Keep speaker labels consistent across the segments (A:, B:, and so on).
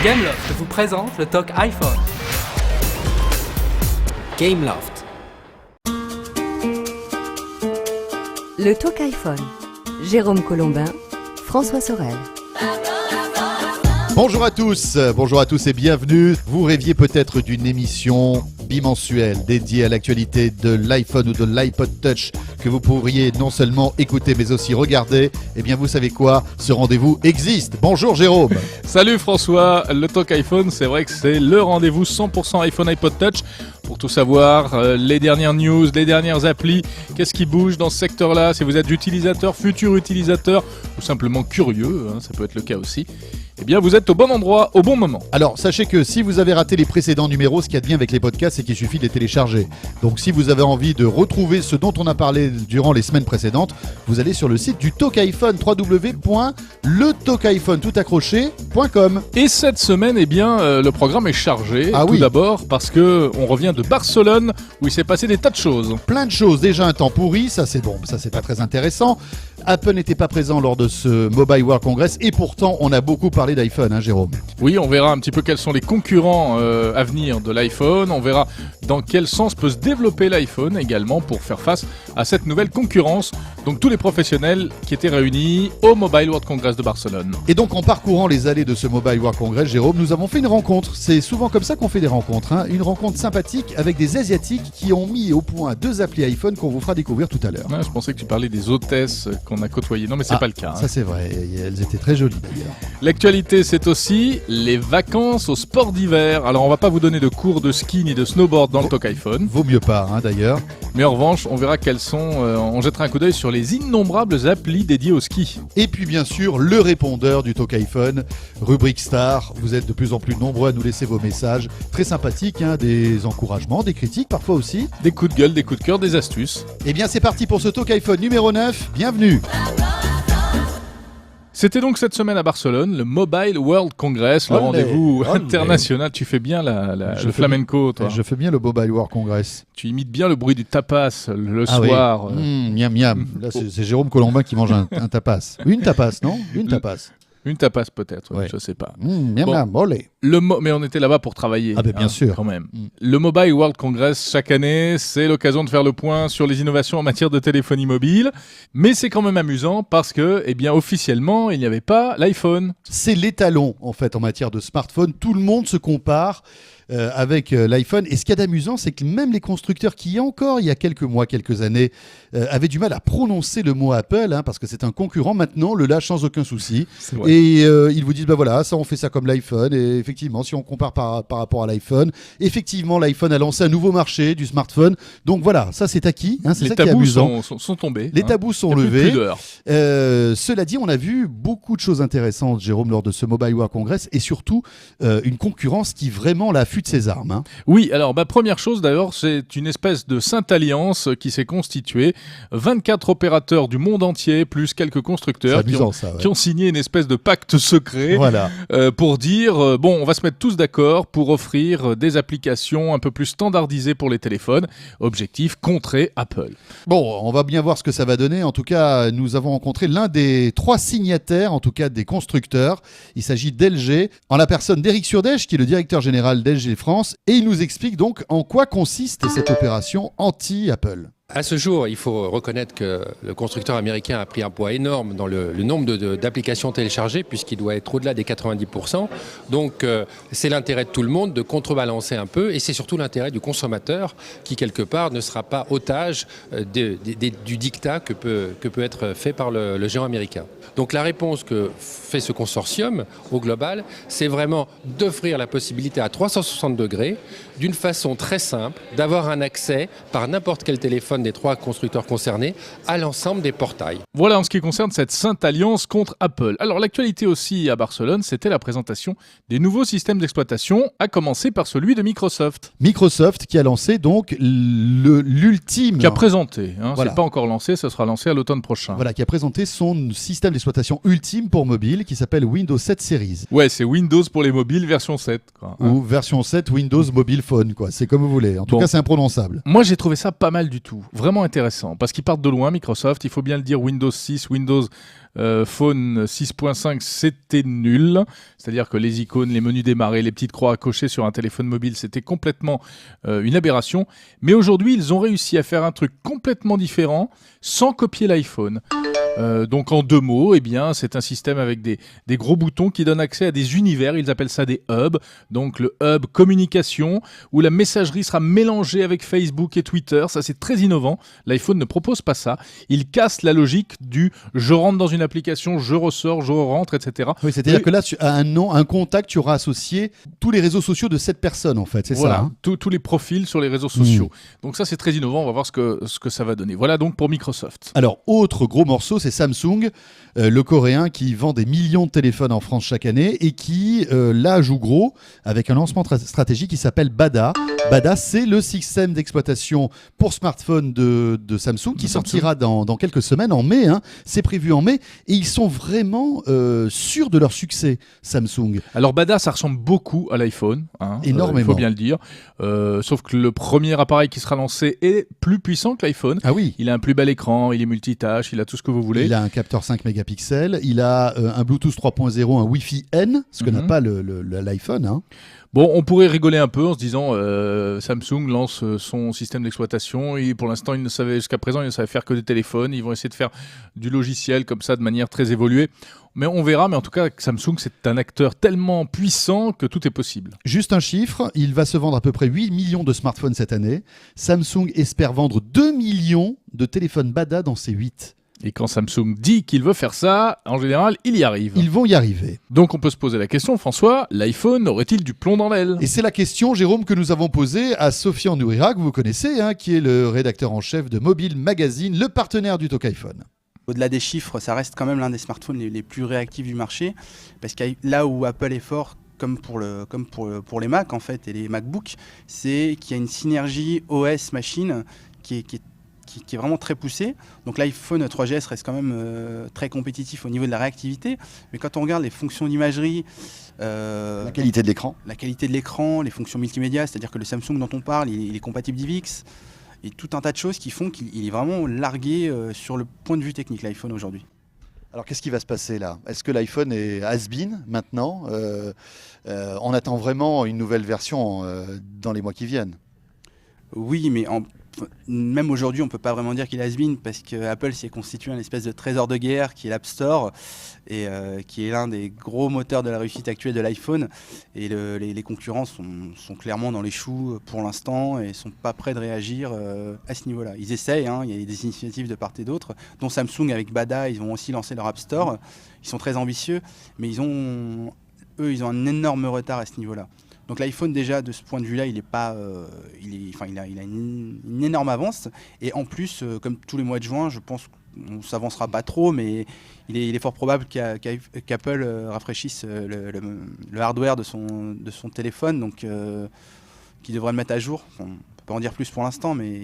A: Gameloft vous présente le talk iPhone.
B: Gameloft.
C: Le talk iPhone. Jérôme Colombin, François Sorel.
D: Bonjour à tous et bienvenue. Vous rêviez peut-être d'une émission bimensuelle dédiée à l'actualité de l'iPhone ou de l'iPod Touch que vous pourriez non seulement écouter mais aussi regarder. Eh bien vous savez quoi, ce rendez-vous existe. Bonjour Jérôme.
E: Salut François, le talk iPhone, c'est vrai que c'est le rendez-vous 100% iPhone iPod Touch pour tout savoir, les dernières news, les dernières applis, qu'est-ce qui bouge dans ce secteur-là, si vous êtes utilisateur, futur utilisateur ou simplement curieux, ça peut être le cas aussi. Eh bien, vous êtes au bon endroit, au bon moment.
D: Alors, sachez que si vous avez raté les précédents numéros, ce qu'il y a de bien avec les podcasts, c'est qu'il suffit de les télécharger. Donc, si vous avez envie de retrouver ce dont on a parlé durant les semaines précédentes, vous allez sur le site du Talk iPhone, www.letalkiphone.com.
E: Et cette semaine, eh bien, le programme est chargé. Tout d'abord parce que on revient de Barcelone où il s'est passé des tas de choses.
D: Plein de choses. Déjà un temps pourri, ça c'est bon, ça c'est pas très intéressant. Apple n'était pas présent lors de ce Mobile World Congress et pourtant on a beaucoup parlé d'iPhone, Jérôme.
E: Oui, on verra un petit peu quels sont les concurrents à venir de l'iPhone. On verra dans quel sens peut se développer l'iPhone également pour faire face à cette nouvelle concurrence. Donc tous les professionnels qui étaient réunis au Mobile World Congress de Barcelone.
D: Et donc en parcourant les allées de ce Mobile World Congress, Jérôme, nous avons fait une rencontre. C'est souvent comme ça qu'on fait des rencontres. Une rencontre sympathique avec des Asiatiques qui ont mis au point 2 applis iPhone qu'on vous fera découvrir tout à l'heure.
E: Je pensais que tu parlais des hôtesses qu'on a côtoyées. Non mais c'est pas le cas.
D: Ça c'est vrai, elles étaient très jolies d'ailleurs.
E: L'actualité c'est aussi les vacances au sport d'hiver. Alors on va pas vous donner de cours de ski ni de snowboard dans le talk iPhone.
D: Vaut mieux pas d'ailleurs.
E: Mais en revanche on verra quelles sont, on jettera un coup d'œil sur les innombrables applis dédiées au ski.
D: Et puis bien sûr le répondeur du talk iPhone, rubrique star. Vous êtes de plus en plus nombreux à nous laisser vos messages. Très sympathiques, des encouragements, des critiques parfois aussi.
E: Des coups de gueule, des coups de cœur, des astuces.
D: Eh bien c'est parti pour ce talk iPhone numéro 9. Bienvenue.
E: C'était donc cette semaine à Barcelone, le Mobile World Congress, le rendez-vous international. Tu fais bien le flamenco, toi.
D: Je fais bien le Mobile World Congress.
E: Tu imites bien le bruit du tapas le soir.
D: Oui. Miam miam. Là, c'est Jérôme Colombin qui mange un tapas. Une tapas, non ? Une tapas.
E: Une tapas peut-être, je sais pas.
D: Miam miam, olé.
E: Mais on était là-bas pour travailler.
D: Bien sûr.
E: Quand même. Le Mobile World Congress, chaque année, c'est l'occasion de faire le point sur les innovations en matière de téléphonie mobile. Mais c'est quand même amusant parce que, officiellement, il n'y avait pas l'iPhone.
D: C'est l'étalon, en fait, en matière de smartphone. Tout le monde se compare avec l'iPhone. Et ce qu'il y a d'amusant, c'est que même les constructeurs qui, il y a quelques mois, quelques années, avaient du mal à prononcer le mot Apple, parce que c'est un concurrent, maintenant le lâche sans aucun souci. Et ils vous disent, ça on fait ça comme l'iPhone. Et effectivement, si on compare par rapport à l'iPhone, effectivement, l'iPhone a lancé un nouveau marché du smartphone. Donc voilà, ça c'est acquis. C'est ça qui est amusant.
E: Les tabous sont tombés.
D: Les tabous sont levés. Cela dit, on a vu beaucoup de choses intéressantes, Jérôme, lors de ce Mobile World Congress, et surtout une concurrence qui vraiment l'a de ses armes.
E: Oui, alors première chose d'ailleurs, c'est une espèce de sainte alliance qui s'est constituée. 24 opérateurs du monde entier, plus quelques constructeurs qui ont signé une espèce de pacte secret pour dire, on va se mettre tous d'accord pour offrir des applications un peu plus standardisées pour les téléphones. Objectif, contrer Apple.
D: Bon, on va bien voir ce que ça va donner. En tout cas, nous avons rencontré l'un des 3 signataires, en tout cas des constructeurs. Il s'agit d'LG, en la personne d'Éric Surdèche, qui est le directeur général d'LG France, et il nous explique donc en quoi consiste cette opération anti-Apple.
B: À ce jour, il faut reconnaître que le constructeur américain a pris un poids énorme dans le nombre d'applications téléchargées, puisqu'il doit être au-delà des 90%. Donc c'est l'intérêt de tout le monde de contrebalancer un peu, et c'est surtout l'intérêt du consommateur qui, quelque part, ne sera pas otage du dictat que peut être fait par le géant américain. Donc la réponse que fait ce consortium, au global, c'est vraiment d'offrir la possibilité à 360 degrés, d'une façon très simple, d'avoir un accès par n'importe quel téléphone des 3 constructeurs concernés à l'ensemble des portails.
E: Voilà en ce qui concerne cette sainte alliance contre Apple. Alors l'actualité aussi à Barcelone, c'était la présentation des nouveaux systèmes d'exploitation, à commencer par celui de Microsoft.
D: Microsoft qui a lancé donc l'ultime...
E: Qui a présenté, c'est pas encore lancé, ça sera lancé à l'automne prochain.
D: Voilà, qui a présenté son système d'exploitation ultime pour mobile qui s'appelle Windows 7 Series.
E: Ouais, c'est Windows pour les mobiles version 7.
D: Ou version 7 Windows Mobile Phone, c'est comme vous voulez. En tout cas, c'est imprononçable.
E: Moi, j'ai trouvé ça pas mal du tout. Vraiment intéressant. Parce qu'ils partent de loin, Microsoft. Il faut bien le dire, Windows 6, Windows Phone 6.5, c'était nul. C'est-à-dire que les icônes, les menus démarrer, les petites croix à cocher sur un téléphone mobile, c'était complètement une aberration. Mais aujourd'hui, ils ont réussi à faire un truc complètement différent sans copier l'iPhone. Donc en 2 mots, eh bien, c'est un système avec des gros boutons qui donnent accès à des univers, ils appellent ça des hubs. Donc le hub communication, où la messagerie sera mélangée avec Facebook et Twitter, ça c'est très innovant. L'iPhone ne propose pas ça. Il casse la logique du je rentre dans une application, je ressors, je rentre, etc.
D: Oui, c'est-à-dire que là, à un contact, tu auras associé tous les réseaux sociaux de cette personne, en fait, c'est
E: voilà,
D: ça hein
E: tous les profils sur les réseaux sociaux. Donc ça c'est très innovant, on va voir ce que ça va donner. Voilà donc pour Microsoft.
D: Alors, autre gros morceau, c'est Samsung, le coréen qui vend des millions de téléphones en France chaque année et qui, là, joue gros avec un lancement stratégique qui s'appelle Bada. Bada, c'est le système d'exploitation pour smartphone de Samsung qui sortira dans quelques semaines, en mai. Hein. C'est prévu en mai. Et ils sont vraiment sûrs de leur succès, Samsung.
E: Alors Bada, ça ressemble beaucoup à l'iPhone. Hein,
D: énormément.
E: Il faut bien le dire. Sauf que le premier appareil qui sera lancé est plus puissant que l'iPhone.
D: Ah oui.
E: Il a un plus bel écran, il est multitâche, il a tout ce que vous voulez.
D: Il a un capteur 5 mégapixels, il a un Bluetooth 3.0, un Wi-Fi N, ce que n'a pas l'iPhone. Hein.
E: Bon, on pourrait rigoler un peu en se disant Samsung lance son système d'exploitation et pour l'instant, jusqu'à présent, il ne savait faire que des téléphones. Ils vont essayer de faire du logiciel comme ça de manière très évoluée. Mais on verra, mais en tout cas, Samsung, c'est un acteur tellement puissant que tout est possible.
D: Juste un chiffre, il va se vendre à peu près 8 millions de smartphones cette année. Samsung espère vendre 2 millions de téléphones Bada dans ces 8.
E: Et quand Samsung dit qu'il veut faire ça, en général, il y arrive.
D: Ils vont y arriver.
E: Donc on peut se poser la question, François, l'iPhone aurait-il du plomb dans l'aile ?
D: Et c'est la question, Jérôme, que nous avons posée à Sofiane Nourira, que vous connaissez, hein, qui est le rédacteur en chef de Mobile Magazine, le partenaire du Talk iPhone.
F: Au-delà des chiffres, ça reste quand même l'un des smartphones les plus réactifs du marché, parce que là où Apple est fort, comme pour les Mac en fait et les MacBooks, c'est qu'il y a une synergie OS-machine qui est vraiment très poussée. Donc l'iPhone 3GS reste quand même très compétitif au niveau de la réactivité, mais quand on regarde les fonctions d'imagerie,
D: la qualité de l'écran,
F: les fonctions multimédia, c'est-à-dire que le Samsung dont on parle, il est compatible DivX, et tout un tas de choses qui font qu'il est vraiment largué sur le point de vue technique, l'iPhone aujourd'hui.
G: Alors qu'est-ce qui va se passer là ? Est-ce que l'iPhone est has-been maintenant ? On attend vraiment une nouvelle version dans les mois qui viennent.
F: Oui, mais même aujourd'hui, on ne peut pas vraiment dire qu'il est has-been parce qu'Apple s'est constitué un espèce de trésor de guerre qui est l'App Store et qui est l'un des gros moteurs de la réussite actuelle de l'iPhone. Et les concurrents sont clairement dans les choux pour l'instant et ne sont pas prêts de réagir à ce niveau-là. Ils essayent, hein, il y a des initiatives de part et d'autre, dont Samsung avec Bada, ils ont aussi lancé leur App Store. Ils sont très ambitieux, mais ils ont un énorme retard à ce niveau-là. Donc l'iPhone déjà de ce point de vue-là, il a une énorme avance et en plus, comme tous les mois de juin, je pense qu'on ne s'avancera pas trop, mais il est fort probable qu'Apple rafraîchisse le hardware de son téléphone, donc qui devrait le mettre à jour. On peut pas en dire plus pour l'instant, mais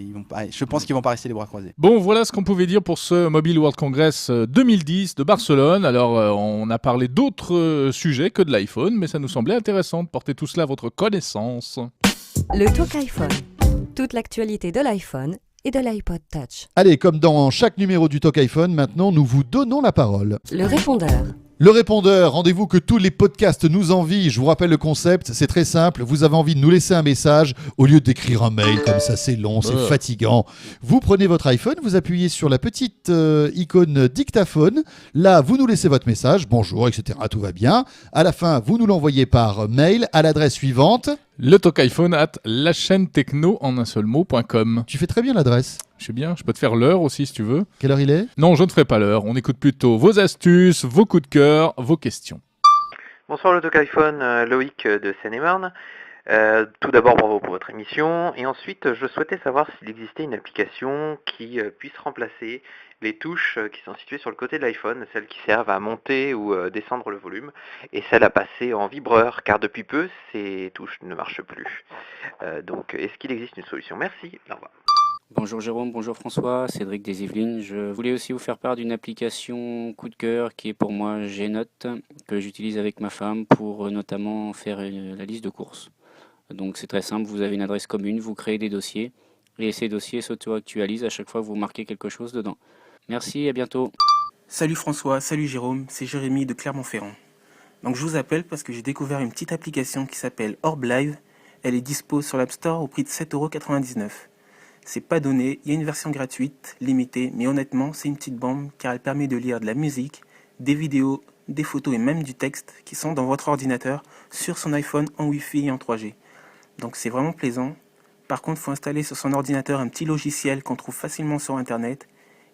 F: je pense qu'ils vont pas rester les bras croisés.
E: Bon, voilà ce qu'on pouvait dire pour ce Mobile World Congress 2010 de Barcelone. Alors, on a parlé d'autres sujets que de l'iPhone, mais ça nous semblait intéressant de porter tout cela à votre connaissance.
C: Le Talk iPhone. Toute l'actualité de l'iPhone et de l'iPod Touch.
D: Allez, comme dans chaque numéro du Talk iPhone, maintenant, nous vous donnons la parole.
C: Le répondeur.
D: Le répondeur, rendez-vous que tous les podcasts nous envient. Je vous rappelle le concept, c'est très simple. Vous avez envie de nous laisser un message au lieu d'écrire un mail comme ça, c'est long, c'est fatigant. Vous prenez votre iPhone, vous appuyez sur la petite icône dictaphone. Là, vous nous laissez votre message, bonjour, etc. Tout va bien. À la fin, vous nous l'envoyez par mail à l'adresse suivante.
E: Le Talk iPhone @lachaînetechno en un seul mot.com.
D: Tu fais très bien l'adresse.
E: Je sais bien, je peux te faire l'heure aussi si tu veux.
D: Quelle heure il est ?
E: Non, je ne ferai pas l'heure. On écoute plutôt vos astuces, vos coups de cœur, vos questions.
H: Bonsoir le Talk iPhone, Loïc de Seine-et-Marne. Tout d'abord, bravo pour votre émission. Et ensuite, je souhaitais savoir s'il existait une application qui puisse remplacer les touches qui sont situées sur le côté de l'iPhone, celles qui servent à monter ou descendre le volume, et celles à passer en vibreur, car depuis peu, ces touches ne marchent plus. Donc, est-ce qu'il existe une solution ? Merci, au revoir.
I: Bonjour Jérôme, bonjour François, Cédric des Yvelines. Je voulais aussi vous faire part d'une application coup de cœur qui est pour moi Gnote, que j'utilise avec ma femme pour notamment faire la liste de courses. Donc c'est très simple, vous avez une adresse commune, vous créez des dossiers et ces dossiers s'auto-actualisent à chaque fois que vous marquez quelque chose dedans. Merci, à bientôt.
J: Salut François, salut Jérôme, c'est Jérémy de Clermont-Ferrand. Donc je vous appelle parce que j'ai découvert une petite application qui s'appelle Orb Live. Elle est dispo sur l'App Store au prix de 7,99 €. C'est pas donné, il y a une version gratuite, limitée, mais honnêtement c'est une petite bombe car elle permet de lire de la musique, des vidéos, des photos et même du texte qui sont dans votre ordinateur sur son iPhone en Wi-Fi et en 3G. Donc c'est vraiment plaisant. Par contre, il faut installer sur son ordinateur un petit logiciel qu'on trouve facilement sur Internet.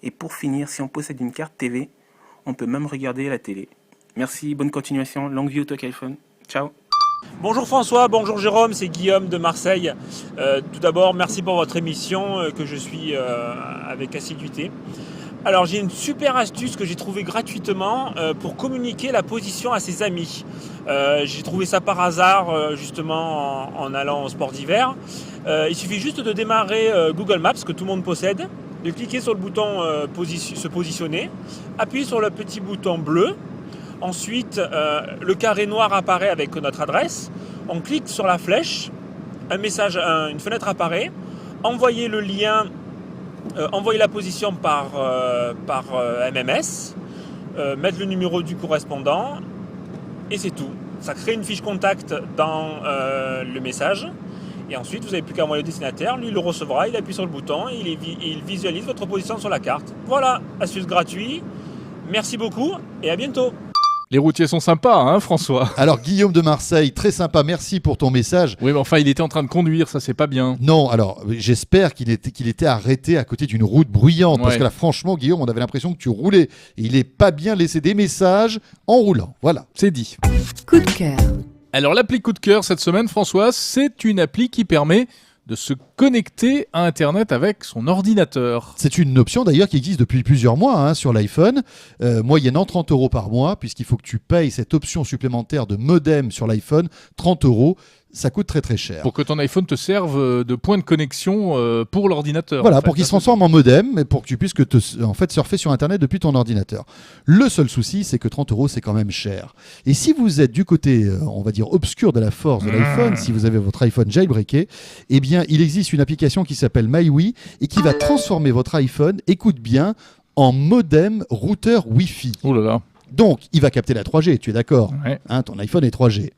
J: Et pour finir, si on possède une carte TV, on peut même regarder la télé. Merci, bonne continuation, longue vie au Talk iPhone. Ciao.
K: Bonjour François, bonjour Jérôme, c'est Guillaume de Marseille. Tout d'abord, merci pour votre émission que je suis avec assiduité. Alors j'ai une super astuce que j'ai trouvée gratuitement pour communiquer la position à ses amis. J'ai trouvé ça par hasard justement en allant au sport d'hiver. Il suffit juste de démarrer Google Maps que tout le monde possède, de cliquer sur le bouton se positionner, appuyer sur le petit bouton bleu. Ensuite, le carré noir apparaît avec notre adresse. On clique sur la flèche, une fenêtre apparaît. Envoyez le lien, envoyez la position par MMS, mettre le numéro du correspondant et c'est tout. Ça crée une fiche contact dans le message. Et ensuite, vous n'avez plus qu'à envoyer au destinataire, lui il le recevra, il appuie sur le bouton et il visualise votre position sur la carte. Voilà, astuce gratuite. Merci beaucoup et à bientôt.
E: Les routiers sont sympas, hein, François?
D: Alors, Guillaume de Marseille, très sympa, merci pour ton message.
E: Oui, mais enfin, il était en train de conduire, ça, c'est pas bien.
D: Non, alors, j'espère qu'il était arrêté à côté d'une route bruyante. Parce que là, franchement, Guillaume, on avait l'impression que tu roulais. Et il n'est pas bien laissé des messages en roulant. Voilà.
E: C'est dit.
C: Coup de cœur.
E: Alors, l'appli Coup de cœur cette semaine, François, c'est une appli qui permet de se connecter à Internet avec son ordinateur.
D: C'est une option d'ailleurs qui existe depuis plusieurs mois sur l'iPhone, moyennant 30 € par mois, puisqu'il faut que tu payes cette option supplémentaire de modem sur l'iPhone, 30 €. Ça coûte très très cher.
E: Pour que ton iPhone te serve de point de connexion pour l'ordinateur.
D: Voilà, pour qu'il se transforme en modem, et pour que tu puisses surfer sur Internet depuis ton ordinateur. Le seul souci, c'est que 30 € c'est quand même cher. Et si vous êtes du côté, on va dire, obscur de la force de l'iPhone, si vous avez votre iPhone jailbreaké, eh bien, il existe une application qui s'appelle MyWi et qui va transformer votre iPhone, écoute bien, en modem routeur Wi-Fi.
E: Oh là là.
D: Donc, il va capter la 3G, tu es d'accord?
E: Ouais.
D: Ton iPhone est 3G.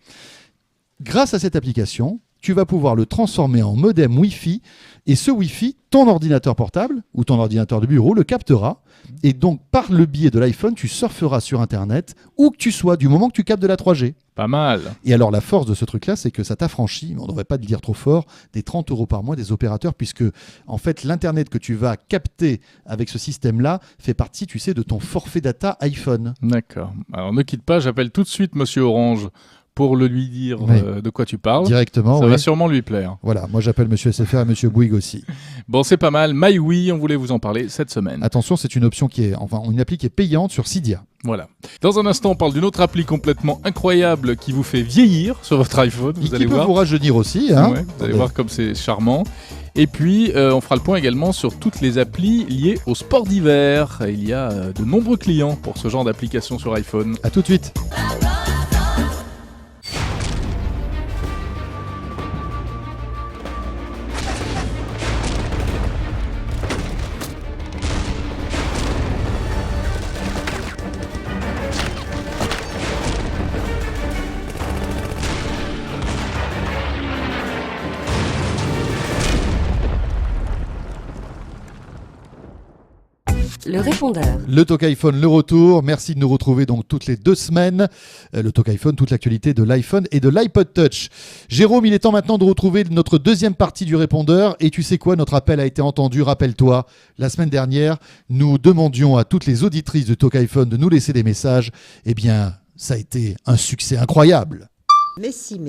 D: Grâce à cette application, tu vas pouvoir le transformer en modem Wi-Fi et ce Wi-Fi, ton ordinateur portable ou ton ordinateur de bureau le captera et donc par le biais de l'iPhone, tu surferas sur Internet où que tu sois du moment que tu captes de la 3G.
E: Pas mal.
D: Et alors la force de ce truc-là, c'est que ça t'affranchit, mais on ne devrait pas le dire trop fort, des 30 € par mois des opérateurs puisque en fait l'Internet que tu vas capter avec ce système-là fait partie, tu sais, de ton forfait data iPhone.
E: D'accord. Alors ne quitte pas, j'appelle tout de suite Monsieur Orange pour lui dire de quoi tu parles.
D: Directement,
E: ça va sûrement lui plaire.
D: Voilà, moi j'appelle Monsieur SFR et Monsieur Bouygues aussi.
E: Bon, c'est pas mal. MyWi, on voulait vous en parler cette semaine.
D: Attention, c'est une option une appli qui est payante sur Cydia.
E: Voilà. Dans un instant, on parle d'une autre appli complètement incroyable qui vous fait vieillir sur votre iPhone.
D: Vous allez voir. Vous rajeunir aussi.
E: Ouais, vous allez voir comme c'est charmant. Et puis, on fera le point également sur toutes les applis liées au sport d'hiver. Il y a de nombreux clients pour ce genre d'application sur iPhone.
D: À tout de suite.
C: Le répondeur.
D: Le Talk iPhone, le retour. Merci de nous retrouver donc toutes les 2 semaines. Le Talk iPhone, toute l'actualité de l'iPhone et de l'iPod Touch. Jérôme, il est temps maintenant de retrouver notre deuxième partie du répondeur. Et tu sais quoi, notre appel a été entendu. Rappelle-toi, la semaine dernière, nous demandions à toutes les auditrices de Talk iPhone de nous laisser des messages. Eh bien, ça a été un succès incroyable.
L: Mais si,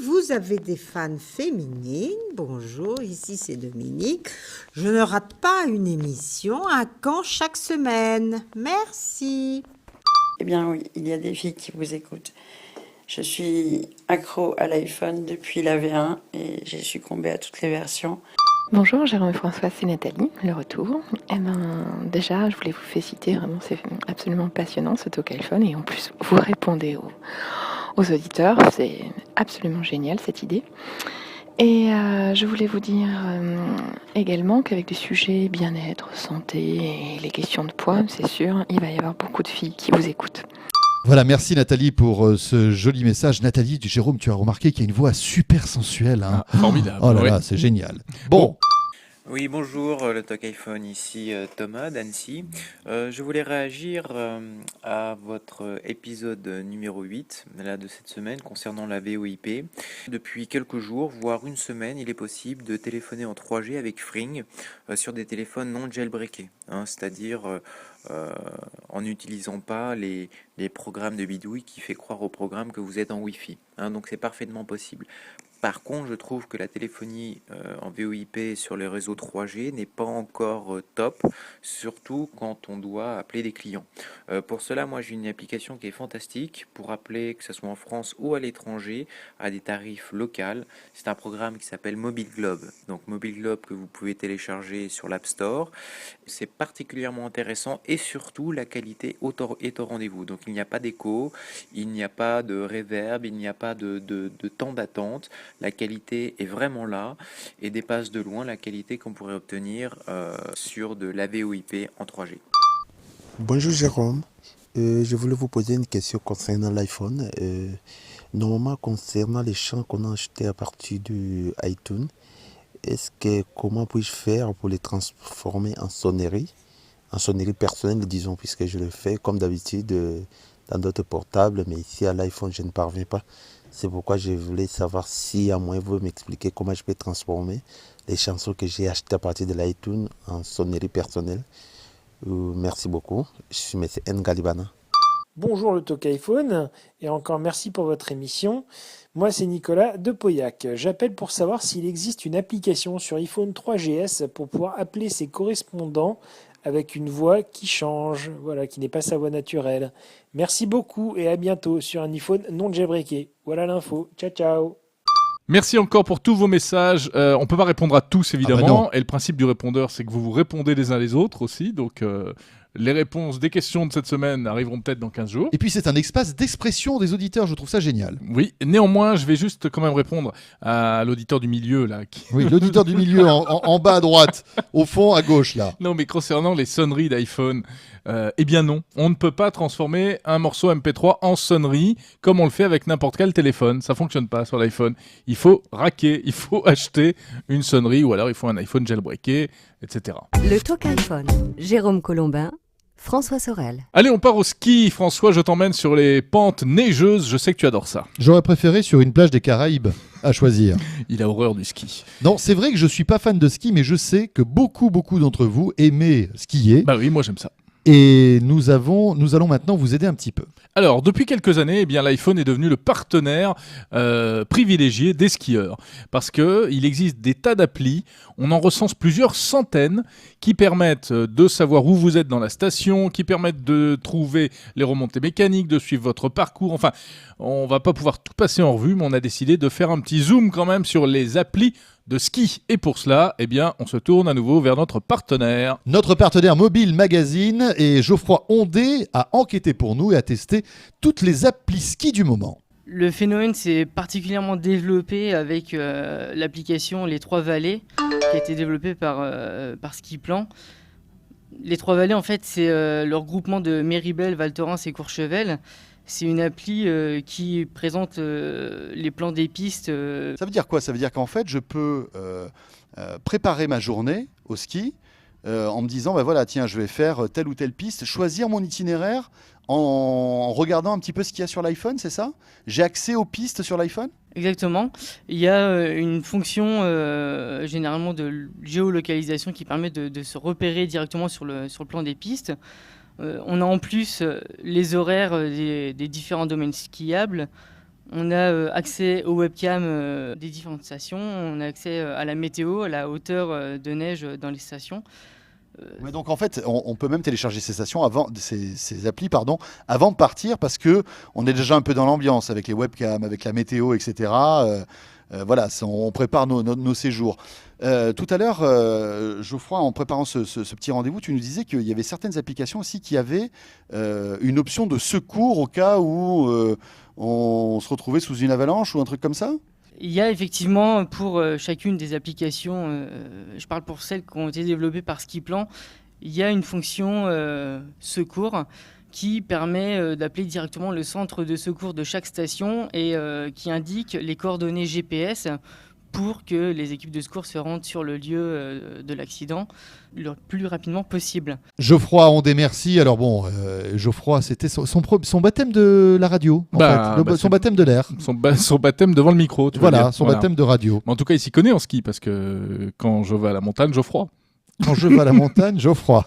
L: vous avez des fans féminines. Bonjour, ici c'est Dominique. Je ne rate pas une émission, un camp chaque semaine. Merci.
M: Eh bien oui, il y a des filles qui vous écoutent. Je suis accro à l'iPhone depuis la V1 et j'ai succombé à toutes les versions.
N: Bonjour Jérôme et François, c'est Nathalie, le retour. Déjà, je voulais vous féliciter, vraiment c'est absolument passionnant ce Talk iPhone et en plus vous répondez aux auditeurs, c'est absolument génial cette idée. Et je voulais vous dire également qu'avec les sujets bien-être, santé et les questions de poids, c'est sûr, il va y avoir beaucoup de filles qui vous écoutent.
D: Voilà, merci Nathalie pour ce joli message. Nathalie, Jérôme, tu as remarqué qu'il y a une voix super sensuelle. Hein.
E: Formidable.
D: Oh là là, c'est génial. Bon.
O: Oui, bonjour, le Talk iPhone, ici Thomas d'Annecy. Je voulais réagir à votre épisode numéro 8 là, de cette semaine concernant la VoIP. Depuis quelques jours, voire une semaine, il est possible de téléphoner en 3G avec Free sur des téléphones non jailbreakés, hein, c'est-à-dire en n'utilisant pas les programmes de bidouille qui fait croire au programme que vous êtes en Wi-Fi. Hein, donc c'est parfaitement possible. Par contre, je trouve que la téléphonie en VoIP sur les réseaux 3G n'est pas encore top, surtout quand on doit appeler des clients. Pour cela, moi j'ai une application qui est fantastique pour appeler, que ce soit en France ou à l'étranger, à des tarifs locaux. C'est un programme qui s'appelle Mobile Globe. Donc Mobile Globe que vous pouvez télécharger sur l'App Store. C'est particulièrement intéressant et surtout la qualité est au rendez-vous. Donc il n'y a pas d'écho, il n'y a pas de reverb, il n'y a pas de temps d'attente. La qualité est vraiment là et dépasse de loin la qualité qu'on pourrait obtenir sur de la VoIP en 3G.
P: Bonjour Jérôme, je voulais vous poser une question concernant l'iPhone. Normalement concernant les chants qu'on a achetés à partir du iTunes, comment puis-je faire pour les transformer en sonnerie personnelle, disons, puisque je le fais comme d'habitude dans d'autres portables, mais ici à l'iPhone je ne parviens pas. C'est pourquoi je voulais savoir si à moins vous m'expliquer comment je peux transformer les chansons que j'ai achetées à partir de l'iTunes en sonnerie personnelle. Merci beaucoup. Je suis M. N. Galibana.
Q: Bonjour le Talk iPhone et encore merci pour votre émission. Moi c'est Nicolas de Pauillac. J'appelle pour savoir s'il existe une application sur iPhone 3GS pour pouvoir appeler ses correspondants avec une voix qui change, voilà, qui n'est pas sa voix naturelle. Merci beaucoup et à bientôt sur un iPhone non jailbreaké. Voilà l'info. Ciao ciao.
E: Merci encore pour tous vos messages. On ne peut pas répondre à tous évidemment. Et le principe du répondeur, c'est que vous vous répondez les uns les autres aussi. Donc les réponses des questions de cette semaine arriveront peut-être dans 15 jours.
D: Et puis c'est un espace d'expression des auditeurs, je trouve ça génial.
E: Oui, néanmoins, je vais juste quand même répondre à l'auditeur du milieu là.
D: Oui, l'auditeur du milieu en bas à droite, au fond à gauche là.
E: Non, mais concernant les sonneries d'iPhone, eh bien non, on ne peut pas transformer un morceau MP3 en sonnerie comme on le fait avec n'importe quel téléphone. Ça fonctionne pas sur l'iPhone. Il faut raquer, il faut acheter une sonnerie ou alors il faut un iPhone jailbreaké, etc.
C: Le Talk iPhone. Jérôme Colombin, François Sorel.
E: Allez, on part au ski. François, je t'emmène sur les pentes neigeuses. Je sais que tu adores ça.
D: J'aurais préféré sur une plage des Caraïbes, à choisir.
E: Il a horreur du ski.
D: Non, c'est vrai que je suis pas fan de ski, mais je sais que beaucoup d'entre vous aimez skier.
E: Bah oui, moi j'aime ça.
D: Et nous allons maintenant vous aider un petit peu.
E: Alors, depuis quelques années, eh bien, l'iPhone est devenu le partenaire privilégié des skieurs. Parce qu'il existe des tas d'applis, on en recense plusieurs centaines, qui permettent de savoir où vous êtes dans la station, qui permettent de trouver les remontées mécaniques, de suivre votre parcours. Enfin, on va pas pouvoir tout passer en revue, mais on a décidé de faire un petit zoom quand même sur les applis de ski. Et pour cela, eh bien, on se tourne à nouveau vers notre partenaire.
D: Notre partenaire Mobile Magazine, et Geoffroy Ondé a enquêté pour nous et a testé toutes les applis ski du moment.
R: Le phénomène s'est particulièrement développé avec l'application Les Trois Vallées, qui a été développée par Skiplan. Les Trois Vallées, en fait, c'est le regroupement de Méribel, Val Thorens et Courchevel. C'est une appli qui présente les plans des pistes.
G: Ça veut dire quoi? Ça veut dire qu'en fait, je peux préparer ma journée au ski en me disant, bah voilà, tiens, je vais faire telle ou telle piste, choisir mon itinéraire en regardant un petit peu ce qu'il y a sur l'iPhone, c'est ça? J'ai accès aux pistes sur l'iPhone?
R: Exactement. Il y a une fonction généralement de géolocalisation qui permet de se repérer directement sur le plan des pistes. On a en plus les horaires des différents domaines skiables. On a accès aux webcams des différentes stations. On a accès à la météo, à la hauteur de neige dans les stations.
G: Ouais, donc en fait, on peut même télécharger ces stations ces applis avant de partir, parce que on est déjà un peu dans l'ambiance avec les webcams, avec la météo, etc. Voilà, on prépare nos séjours. Tout à l'heure, Geoffroy, en préparant ce petit rendez-vous, tu nous disais qu'il y avait certaines applications aussi qui avaient une option de secours au cas où on se retrouvait sous une avalanche ou un truc comme ça?
R: Il y a effectivement pour chacune des applications, je parle pour celles qui ont été développées par Skiplan, il y a une fonction secours qui permet d'appeler directement le centre de secours de chaque station et qui indique les coordonnées GPS pour que les équipes de secours se rendent sur le lieu de l'accident le plus rapidement possible.
D: Geoffroy, on dit merci. Alors bon, Geoffroy, c'était son baptême de la radio, son baptême de l'air.
E: Son baptême devant le micro.
D: Son baptême de radio.
E: Mais en tout cas, il s'y connaît en ski, parce que quand je vais à la montagne, Geoffroy.
D: Quand je vais à la montagne, Geoffroy.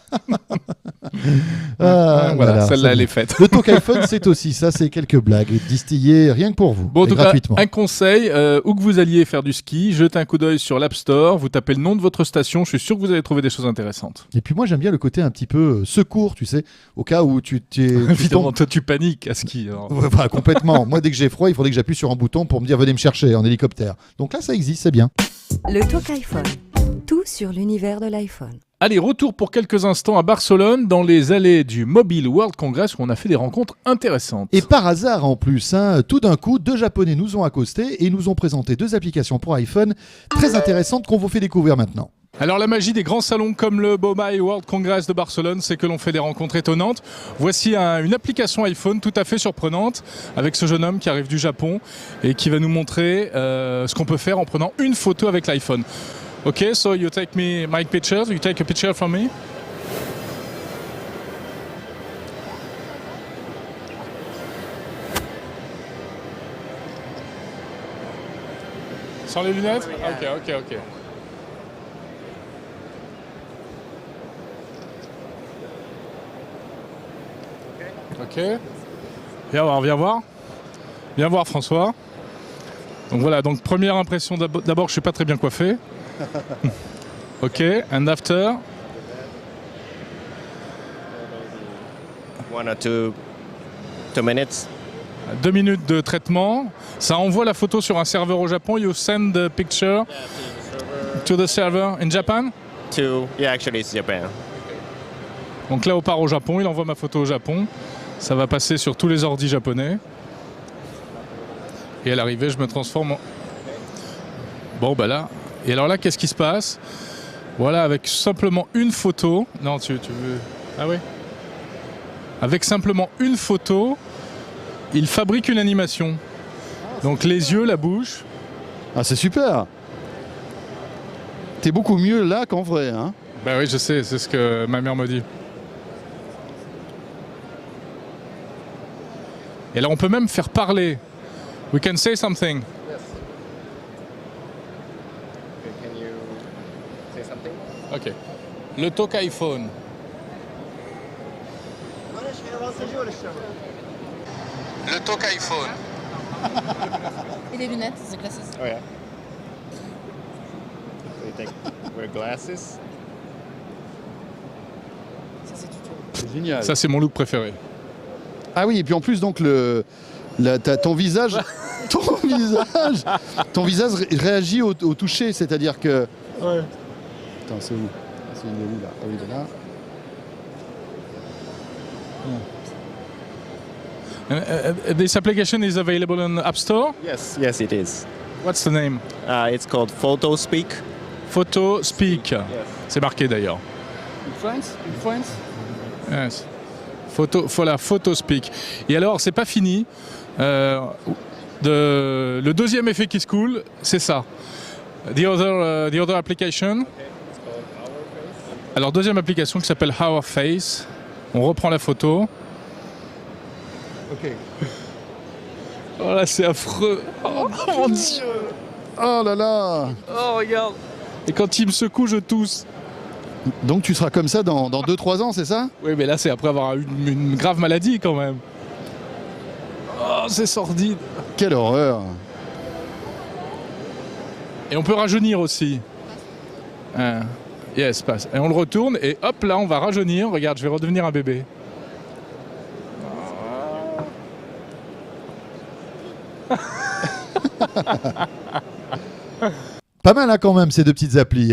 E: Voilà, celle-là, elle est faite.
D: Le Talk iPhone, c'est aussi ça, c'est quelques blagues distillées rien que pour vous,
E: bon, en tout
D: gratuitement.
E: Cas, un conseil, où que vous alliez faire du ski, jetez un coup d'œil sur l'App Store, vous tapez le nom de votre station, je suis sûr que vous allez trouver des choses intéressantes.
D: Et puis moi, j'aime bien le côté un petit peu secours, tu sais, au cas où
E: Évidemment, toi, tu paniques à ski.
D: Enfin, complètement. Moi, dès que j'ai froid, il faudrait que j'appuie sur un bouton pour me dire venez me chercher en hélicoptère. Donc là, ça existe, c'est bien.
C: Le Talk iPhone. Tout sur l'univers de l'iPhone.
E: Allez, retour pour quelques instants à Barcelone, dans les allées du Mobile World Congress, où on a fait des rencontres intéressantes.
D: Et par hasard en plus, tout d'un coup, 2 Japonais nous ont accostés et nous ont présenté 2 applications pour iPhone très intéressantes qu'on vous fait découvrir maintenant.
E: Alors la magie des grands salons comme le Mobile World Congress de Barcelone, c'est que l'on fait des rencontres étonnantes. Voici une application iPhone tout à fait surprenante, avec ce jeune homme qui arrive du Japon et qui va nous montrer ce qu'on peut faire en prenant une photo avec l'iPhone. Okay, so you take my pictures, you take a picture from me. Sans les lunettes? Ok. Ok. Viens voir. Viens voir François. Donc voilà, donc première impression, d'abord je suis pas très bien coiffé. Ok, and after?
S: 1 or 2 minutes.
E: 2 minutes de traitement. Ça envoie la photo sur un serveur au Japon. You send the picture to the server in Japan?
S: Actually it's Japan.
E: Donc là, on part au Japon, il envoie ma photo au Japon. Ça va passer sur tous les ordis japonais. Et à l'arrivée, je me transforme en... Bon, bah là... Et alors là, qu'est-ce qui se passe? Voilà, avec simplement une photo... Non, tu veux... Ah oui? Avec simplement une photo, il fabrique une animation. Donc les yeux, la bouche...
G: Ah, c'est super! T'es beaucoup mieux là qu'en vrai, hein?
E: Bah oui, je sais, c'est ce que ma mère me dit. Et là, on peut même faire parler. We can say something.
S: Yes. Okay, can you say something?
E: Ok. Le Talk iPhone. Le Talk iPhone.
T: Et les lunettes, the glasses.
S: Oh yeah. So you wear glasses.
T: Ça c'est tuto.
G: C'est génial.
E: Ça, c'est mon look préféré.
G: Ah oui, et puis en plus, donc, ton visage... ton visage réagit au toucher, c'est-à-dire que...
E: Ouais.
G: Attends, c'est où? C'est où là? Ah oui, là.
E: This application is available on App Store?
S: Yes, it is.
E: What's the name?
S: It's called PhotoSpeak.
E: PhotoSpeak.
S: Yes.
E: C'est marqué d'ailleurs.
A: In France?
E: Yes. Voilà, PhotoSpeak. Et alors, c'est pas fini. Le deuxième effet qui se coule, c'est ça. The other application. Alors, deuxième application qui s'appelle Our Face. On reprend la photo.
G: Ok.
E: Oh là, c'est affreux. Oh mon Dieu.
G: Oh là là.
E: Oh, regarde. Et quand il me secoue, je tousse.
G: Donc tu seras comme ça dans 2-3 ans, c'est ça?
E: Oui, mais là, c'est après avoir eu une grave maladie quand même. Oh, c'est sordide.
G: Quelle horreur.
E: Et on peut rajeunir aussi. Yes, passe. Et on le retourne et hop, là, on va rajeunir. Regarde, je vais redevenir un bébé.
D: Pas mal quand même ces 2 petites applis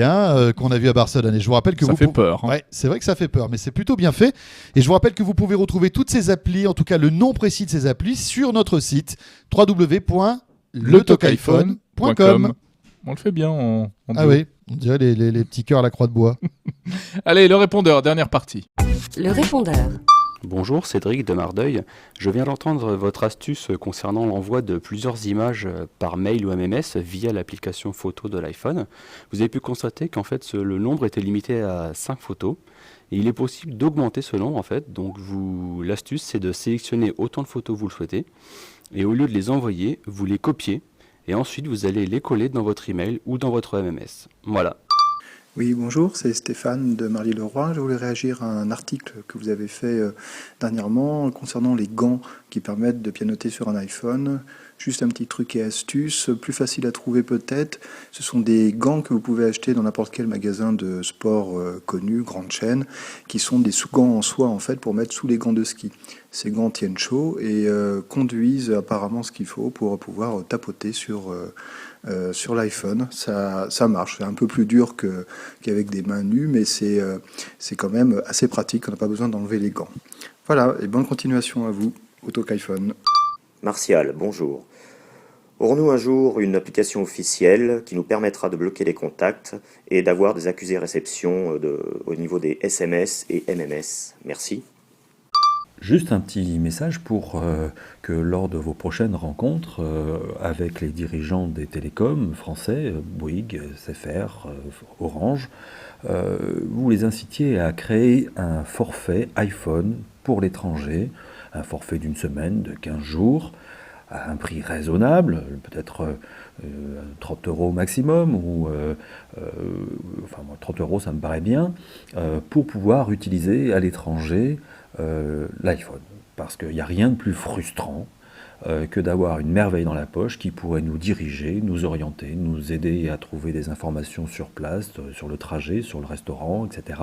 D: qu'on a vues à Barcelone. Et je vous rappelle que
E: ça fait peur.
D: Ouais, c'est vrai que ça fait peur, mais c'est plutôt bien fait. Et je vous rappelle que vous pouvez retrouver toutes ces applis, en tout cas le nom précis de ces applis, sur notre site www.letalkiphone.com. .com.
E: On le fait bien en
D: Ah
E: duo.
D: oui, on dirait les petits cœurs à la croix de bois.
E: Allez, le répondeur, dernière partie.
C: Le répondeur.
U: Bonjour, Cédric de Mardeuil. Je viens d'entendre votre astuce concernant l'envoi de plusieurs images par mail ou MMS via l'application photo de l'iPhone. Vous avez pu constater qu'en fait le nombre était limité à 5 photos. Et il est possible d'augmenter ce nombre en fait. Donc l'astuce c'est de sélectionner autant de photos que vous le souhaitez. Et au lieu de les envoyer, vous les copiez. Et ensuite vous allez les coller dans votre email ou dans votre MMS. Voilà.
V: Oui, bonjour, c'est Stéphane de Marly-le-Roi. Je voulais réagir à un article que vous avez fait dernièrement concernant les gants qui permettent de pianoter sur un iPhone. Juste un petit truc et astuce, plus facile à trouver peut-être. Ce sont des gants que vous pouvez acheter dans n'importe quel magasin de sport connu, grande chaîne, qui sont des sous-gants en soie en fait pour mettre sous les gants de ski. Ces gants tiennent chaud et conduisent apparemment ce qu'il faut pour pouvoir tapoter sur l'iPhone. Ça marche, c'est un peu plus dur qu'avec des mains nues, mais c'est quand même assez pratique, on n'a pas besoin d'enlever les gants. Voilà, et bonne continuation à vous, au Talk iPhone.
W: Martial, bonjour. Aurons-nous un jour une application officielle qui nous permettra de bloquer les contacts et d'avoir des accusés-réception au niveau des SMS et MMS? Merci.
X: Juste un petit message pour que lors de vos prochaines rencontres avec les dirigeants des télécoms français, Bouygues, SFR, Orange, vous les incitiez à créer un forfait iPhone pour l'étranger, un forfait d'une semaine, de 15 jours, à un prix raisonnable, peut-être 30 € maximum, ou 30 € ça me paraît bien, pour pouvoir utiliser à l'étranger l'iPhone. Parce qu'il n'y a rien de plus frustrant que d'avoir une merveille dans la poche qui pourrait nous diriger, nous orienter, nous aider à trouver des informations sur place, sur le trajet, sur le restaurant, etc.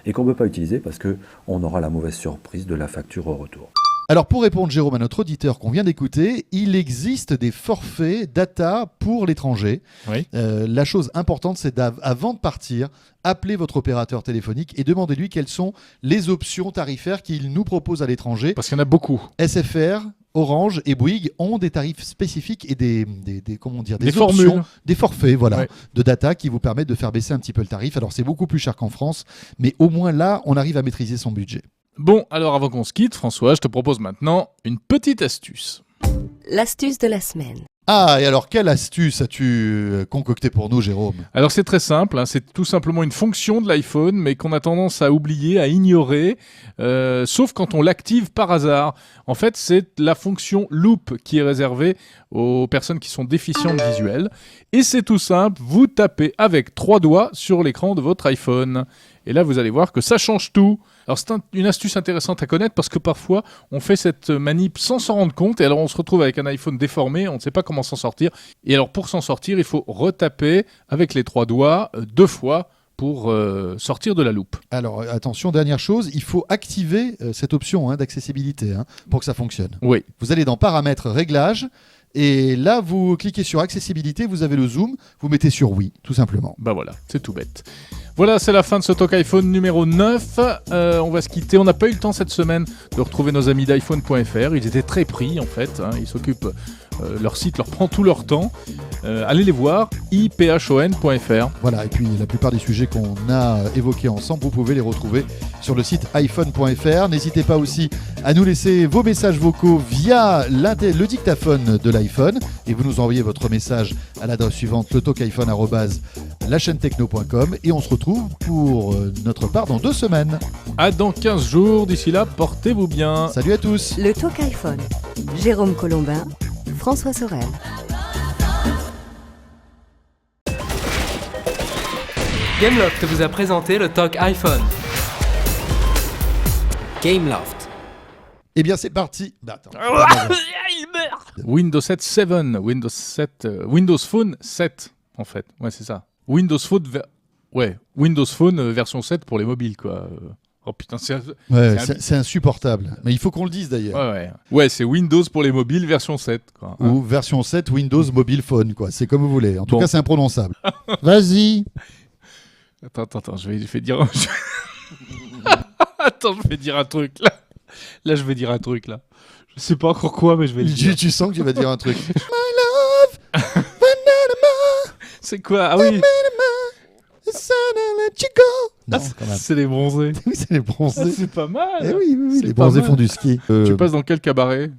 X: Et qu'on ne peut pas utiliser parce qu'on aura la mauvaise surprise de la facture au retour.
D: Alors pour répondre, Jérôme, à notre auditeur qu'on vient d'écouter, il existe des forfaits data pour l'étranger.
E: Oui.
D: La chose importante, c'est avant de partir, appelez votre opérateur téléphonique et demandez-lui quelles sont les options tarifaires qu'il nous propose à l'étranger.
E: Parce qu'il y en a beaucoup.
D: SFR, Orange et Bouygues ont des tarifs spécifiques et des
E: Des
D: options,
E: formules.
D: des forfaits
E: Ouais.
D: de data qui vous permettent de faire baisser un petit peu le tarif. Alors c'est beaucoup plus cher qu'en France, mais au moins là, on arrive à maîtriser son budget.
E: Bon, alors avant qu'on se quitte, François, je te propose maintenant une petite astuce.
C: L'astuce de la semaine.
D: Ah, et alors quelle astuce as-tu concocté pour nous, Jérôme?
E: Alors c'est très simple, hein, c'est tout simplement une fonction de l'iPhone, mais qu'on a tendance à oublier, à ignorer, sauf quand on l'active par hasard. En fait, c'est la fonction Loop qui est réservée aux personnes qui sont déficientes visuelles. Et c'est tout simple, vous tapez avec 3 doigts sur l'écran de votre iPhone. Et là, vous allez voir que ça change tout. Alors c'est une astuce intéressante à connaître parce que parfois, on fait cette manip sans s'en rendre compte et alors on se retrouve avec un iPhone déformé, on ne sait pas comment s'en sortir. Et alors pour s'en sortir, il faut retaper avec les 3 doigts 2 fois pour sortir de la loupe.
D: Alors attention, dernière chose, il faut activer cette option d'accessibilité pour que ça fonctionne.
E: Oui.
D: Vous allez dans Paramètres, Réglages, et là vous cliquez sur Accessibilité, vous avez le zoom, vous mettez sur Oui, tout simplement.
E: Bah voilà, c'est tout bête. Voilà, c'est la fin de ce Talk iPhone numéro 9. On va se quitter. On n'a pas eu le temps cette semaine de retrouver nos amis d'iPhone.fr. Ils étaient très pris en fait. Ils s'occupent, leur site leur prend tout leur temps. Allez les voir, iphon.fr.
D: Voilà, et puis la plupart des sujets qu'on a évoqués ensemble, vous pouvez les retrouver sur le site iphone.fr. N'hésitez pas aussi à nous laisser vos messages vocaux via le dictaphone de l'iPhone et vous nous envoyez votre message à l'adresse suivante, letalkiphone@lachaînetechno.com, et on se retrouve pour notre part dans 2 semaines.
E: À dans 15 jours. D'ici là, portez-vous bien.
D: Salut à tous.
C: Le Talk iPhone. Jérôme Colombin, François Sorel.
A: Gameloft vous a présenté le Talk iPhone. Gameloft.
D: Eh bien c'est parti.
A: Il meurt.
E: Windows 7 7, Windows Phone 7 en fait. Ouais, c'est ça. Windows Phone version 7 pour les mobiles quoi. Oh putain,
D: c'est insupportable. Mais il faut qu'on le dise d'ailleurs.
E: Ouais, c'est Windows pour les mobiles version 7 quoi.
D: Ou version 7 Windows Mobile Phone quoi. C'est comme vous voulez. En tout cas, c'est imprononçable. Vas-y.
E: Attends, je vais dire. Attends, je vais dire un truc là. Là, je vais dire un truc là. Je sais pas encore quoi, mais je vais le dire.
D: Tu sens que tu vas dire un truc. My love, banana.
E: C'est quoi? Ah oui.
D: Non, quand même.
E: C'est les bronzés.
D: Oui, c'est les bronzés.
E: Ah, c'est pas mal.
D: Eh oui,
E: C'est
D: les
E: pas
D: bronzés
E: mal.
D: font du ski.
E: Tu passes dans quel cabaret?